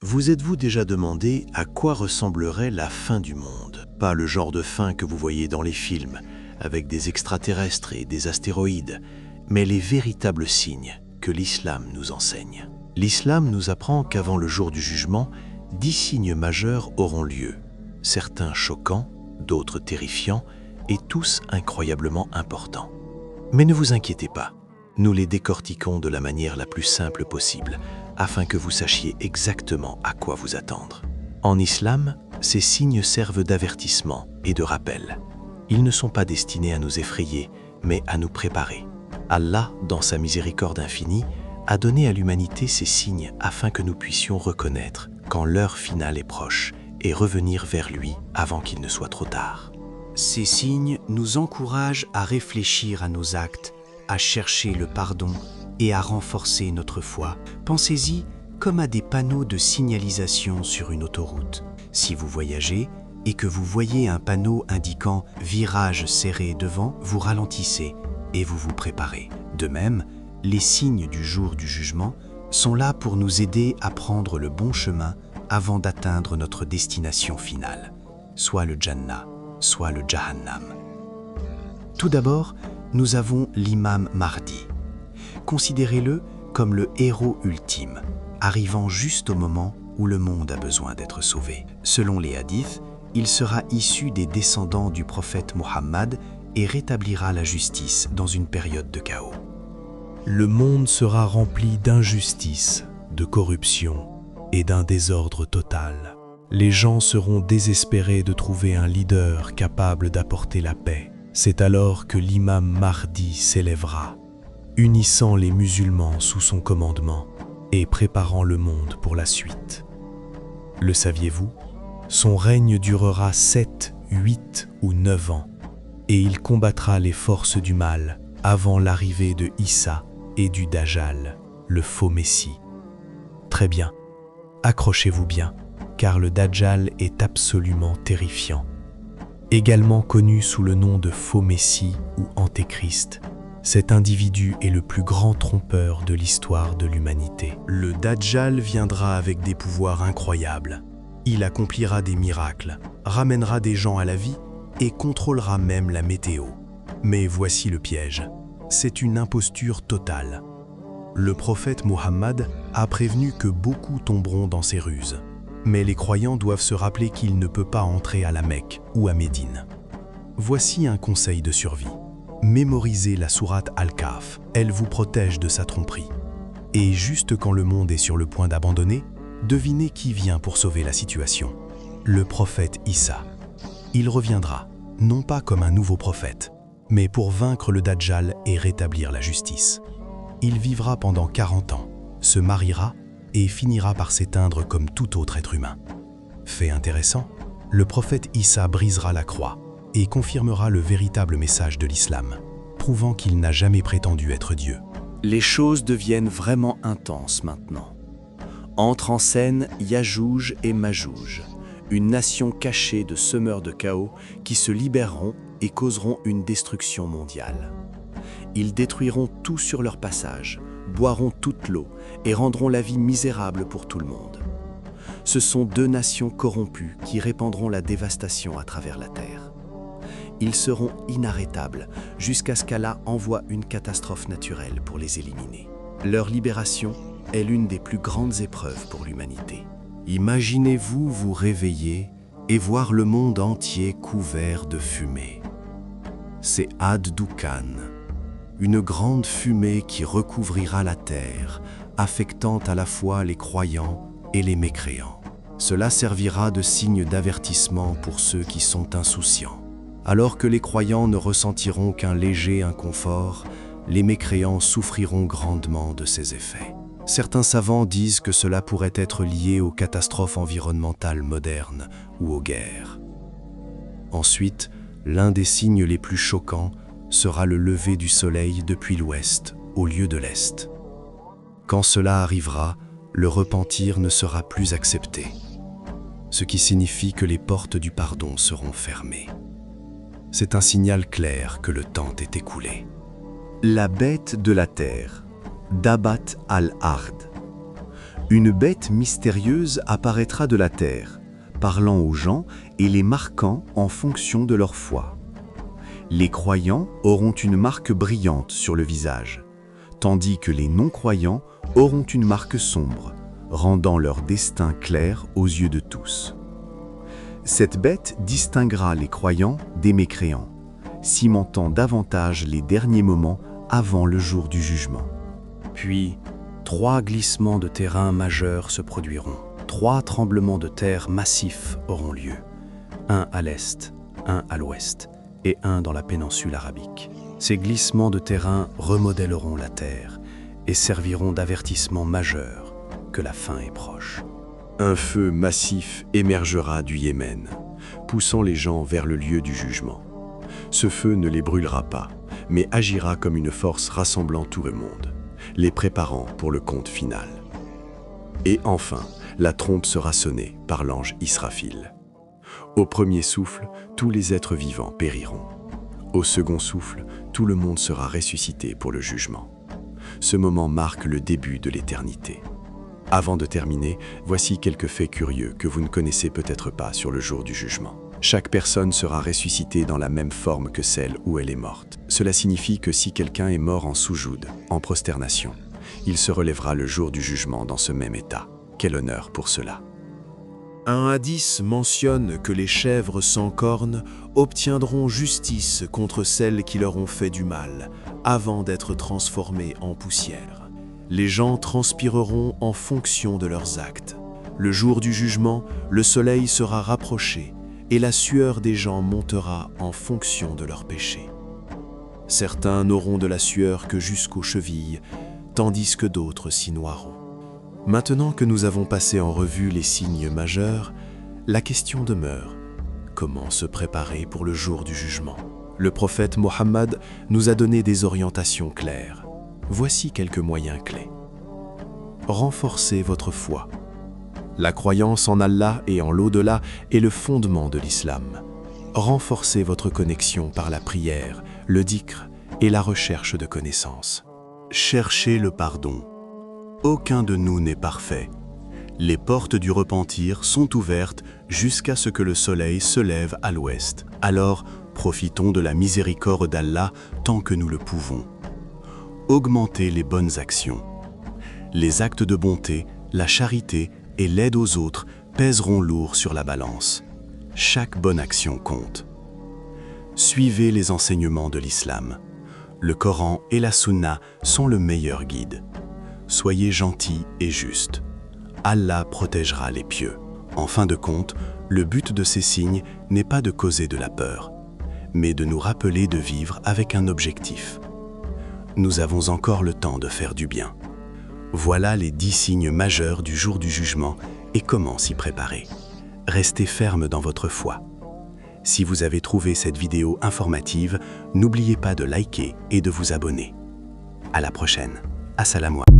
Vous êtes-vous déjà demandé à quoi ressemblerait la fin du monde? Pas le genre de fin que vous voyez dans les films, avec des extraterrestres et des astéroïdes, mais les véritables signes que l'islam nous enseigne. L'islam nous apprend qu'avant le jour du jugement, 10 signes majeurs auront lieu, certains choquants, d'autres terrifiants, et tous incroyablement importants. Mais ne vous inquiétez pas, nous les décortiquons de la manière la plus simple possible, afin que vous sachiez exactement à quoi vous attendre. En islam, ces signes servent d'avertissement et de rappel. Ils ne sont pas destinés à nous effrayer, mais à nous préparer. Allah, dans sa miséricorde infinie, a donné à l'humanité ces signes afin que nous puissions reconnaître quand l'heure finale est proche et revenir vers lui avant qu'il ne soit trop tard. Ces signes nous encouragent à réfléchir à nos actes, à chercher le pardon et à renforcer notre foi. Pensez-y comme à des panneaux de signalisation sur une autoroute. Si vous voyagez et que vous voyez un panneau indiquant « virage serré devant », vous ralentissez et vous vous préparez. De même, les signes du jour du jugement sont là pour nous aider à prendre le bon chemin avant d'atteindre notre destination finale, soit le Jannah, soit le Jahannam. Tout d'abord, nous avons l'imam Mahdi. Considérez-le comme le héros ultime, arrivant juste au moment où le monde a besoin d'être sauvé. Selon les hadiths, il sera issu des descendants du prophète Muhammad et rétablira la justice dans une période de chaos. Le monde sera rempli d'injustice, de corruption et d'un désordre total. Les gens seront désespérés de trouver un leader capable d'apporter la paix. C'est alors que l'imam Mahdi s'élèvera, unissant les musulmans sous son commandement et préparant le monde pour la suite. Le saviez-vous? Son règne durera 7, 8 ou 9 ans et il combattra les forces du mal avant l'arrivée de Issa et du Dajjal, le faux Messie. Très bien, accrochez-vous bien, car le Dajjal est absolument terrifiant. Également connu sous le nom de faux Messie ou Antéchrist, cet individu est le plus grand trompeur de l'histoire de l'humanité. Le Dajjal viendra avec des pouvoirs incroyables. Il accomplira des miracles, ramènera des gens à la vie et contrôlera même la météo. Mais voici le piège. C'est une imposture totale. Le prophète Muhammad a prévenu que beaucoup tomberont dans ses ruses. Mais les croyants doivent se rappeler qu'il ne peut pas entrer à la Mecque ou à Médine. Voici un conseil de survie. Mémorisez la sourate Al-Kahf, elle vous protège de sa tromperie. Et juste quand le monde est sur le point d'abandonner, devinez qui vient pour sauver la situation. Le prophète Issa. Il reviendra, non pas comme un nouveau prophète, mais pour vaincre le Dajjal et rétablir la justice. Il vivra pendant 40 ans, se mariera et finira par s'éteindre comme tout autre être humain. Fait intéressant, le prophète Issa brisera la croix et confirmera le véritable message de l'islam, prouvant qu'il n'a jamais prétendu être Dieu. Les choses deviennent vraiment intenses maintenant. Entrent en scène Yajouj et Majouj, une nation cachée de semeurs de chaos qui se libéreront et causeront une destruction mondiale. Ils détruiront tout sur leur passage, boiront toute l'eau et rendront la vie misérable pour tout le monde. Ce sont 2 nations corrompues qui répandront la dévastation à travers la terre. Ils seront inarrêtables jusqu'à ce qu'Allah envoie une catastrophe naturelle pour les éliminer. Leur libération est l'une des plus grandes épreuves pour l'humanité. Imaginez-vous vous réveiller et voir le monde entier couvert de fumée. C'est Ad-Dukhan, une grande fumée qui recouvrira la terre, affectant à la fois les croyants et les mécréants. Cela servira de signe d'avertissement pour ceux qui sont insouciants. Alors que les croyants ne ressentiront qu'un léger inconfort, les mécréants souffriront grandement de ces effets. Certains savants disent que cela pourrait être lié aux catastrophes environnementales modernes ou aux guerres. Ensuite, l'un des signes les plus choquants sera le lever du soleil depuis l'ouest au lieu de l'est. Quand cela arrivera, le repentir ne sera plus accepté, ce qui signifie que les portes du pardon seront fermées. C'est un signal clair que le temps est écoulé. La bête de la terre, Dabat al-Ard. Une bête mystérieuse apparaîtra de la terre, parlant aux gens et les marquant en fonction de leur foi. Les croyants auront une marque brillante sur le visage, tandis que les non-croyants auront une marque sombre, rendant leur destin clair aux yeux de tous. Cette bête distinguera les croyants des mécréants, cimentant davantage les derniers moments avant le jour du jugement. Puis, 3 glissements de terrain majeurs se produiront. 3 tremblements de terre massifs auront lieu. Un à l'est, un à l'ouest et un dans la péninsule arabique. Ces glissements de terrain remodèleront la terre et serviront d'avertissement majeur que la fin est proche. Un feu massif émergera du Yémen, poussant les gens vers le lieu du jugement. Ce feu ne les brûlera pas, mais agira comme une force rassemblant tout le monde, les préparant pour le compte final. Et enfin, la trompe sera sonnée par l'ange Israfil. Au premier souffle, tous les êtres vivants périront. Au second souffle, tout le monde sera ressuscité pour le jugement. Ce moment marque le début de l'éternité. Avant de terminer, voici quelques faits curieux que vous ne connaissez peut-être pas sur le jour du jugement. Chaque personne sera ressuscitée dans la même forme que celle où elle est morte. Cela signifie que si quelqu'un est mort en soujoud, en prosternation, il se relèvera le jour du jugement dans ce même état. Quel honneur pour cela! Un hadith mentionne que les chèvres sans cornes obtiendront justice contre celles qui leur ont fait du mal, avant d'être transformées en poussière. Les gens transpireront en fonction de leurs actes. Le jour du jugement, le soleil sera rapproché et la sueur des gens montera en fonction de leurs péchés. Certains n'auront de la sueur que jusqu'aux chevilles, tandis que d'autres s'y noieront. Maintenant que nous avons passé en revue les signes majeurs, la question demeure: comment se préparer pour le jour du jugement? Le prophète Mohammed nous a donné des orientations claires. Voici quelques moyens clés. Renforcez votre foi. La croyance en Allah et en l'au-delà est le fondement de l'islam. Renforcez votre connexion par la prière, le dhikr et la recherche de connaissances. Cherchez le pardon. Aucun de nous n'est parfait. Les portes du repentir sont ouvertes jusqu'à ce que le soleil se lève à l'ouest. Alors, profitons de la miséricorde d'Allah tant que nous le pouvons. Augmentez les bonnes actions. Les actes de bonté, la charité et l'aide aux autres pèseront lourd sur la balance. Chaque bonne action compte. Suivez les enseignements de l'islam. Le Coran et la Sunna sont le meilleur guide. Soyez gentils et justes. Allah protégera les pieux. En fin de compte, le but de ces signes n'est pas de causer de la peur, mais de nous rappeler de vivre avec un objectif. Nous avons encore le temps de faire du bien. Voilà les 10 signes majeurs du jour du jugement et comment s'y préparer. Restez ferme dans votre foi. Si vous avez trouvé cette vidéo informative, n'oubliez pas de liker et de vous abonner. À la prochaine. Assalamu alaikum.